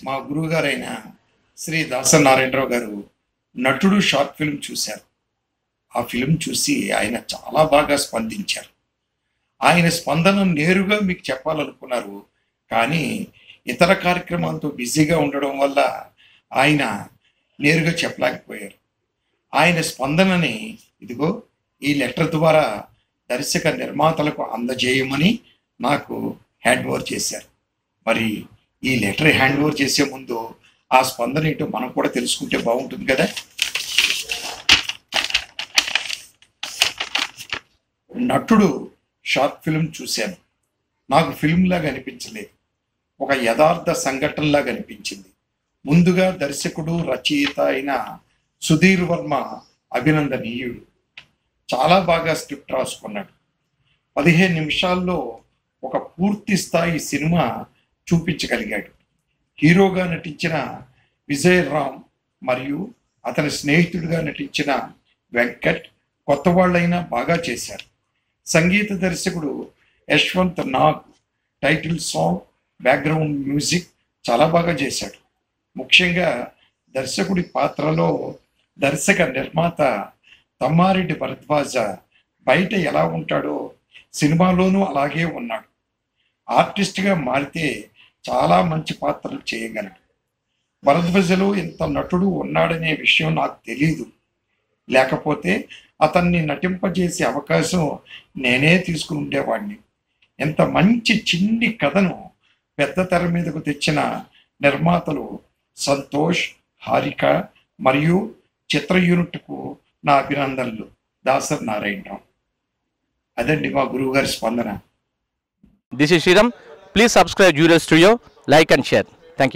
మా గురువు గారైన శ్రీ దాసరి నారాయణరావు గారు నటుడు షార్ట్ ఫిల్మ్ చూశారు. ఆ ఫిల్మ్ చూసి ఆయన చాలా బాగా స్పందించారు. ఆయన స్పందన నేరుగా మీకు చెప్పాలనుకున్నారు, కానీ ఇతర కార్యక్రమాలతో బిజీగా ఉండడం వల్ల ఆయన నేరుగా చెప్పలేకపోయారు. ఆయన స్పందనని ఇదిగో ఈ లెటర్ ద్వారా దర్శక నిర్మాతలకు అందజేయమని నాకు హ్యాండ్ ఓవర్ చేశారు. మరి ఈ లెటర్ హ్యాండ్ ఓవర్ చేసే ముందు ఆ స్పందన ఏంటో మనం కూడా తెలుసుకుంటే బాగుంటుంది కదా. నటుడు షార్ట్ ఫిల్మ్ చూశాను. నాకు ఫిల్మ్ లాగా అనిపించలేదు, ఒక యథార్థ సంఘటనలాగా అనిపించింది. ముందుగా దర్శకుడు రచయిత అయిన సుధీర్ వర్మ అభినందనీయుడు. చాలా బాగా స్క్రిప్ట్ రాసుకున్నాడు. 15 నిమిషాల్లో ఒక పూర్తి స్థాయి సినిమా చూపించగలిగాడు. హీరోగా నటించిన విజయ్ రామ్ మరియు అతని స్నేహితుడిగా నటించిన వెంకట్ కొత్త వాళ్ళైనా బాగా చేశారు. సంగీత దర్శకుడు Yashwant Nag title song, background music చాలా బాగా చేశాడు. ముఖ్యంగా దర్శకుడి పాత్రలో దర్శక నిర్మాత తమ్మారెడ్డి భరద్వాజ బయట ఎలా ఉంటాడో సినిమాలోనూ అలాగే ఉన్నాడు. ఆర్టిస్ట్గా మారితే చాలా మంచి పాత్రలు చేయగలడు. భరద్వాజలో ఇంత నటుడు ఉన్నాడనే విషయం నాకు తెలీదు. లేకపోతే అతన్ని నటింపజేసే అవకాశం నేనే తీసుకుని ఉండేవాడిని. ఎంత మంచి చిన్ని కథను పెద్ద తెర మీదకు తెచ్చిన నిర్మాతలు సంతోష్, హారిక మరియు చిత్ర యూనిట్కు నా అభినందనలు. దాసరి నారాయణరావు. అదండి మా గురువు గారి స్పందన. This is Sriram. Please subscribe Jewel Studio, like and share.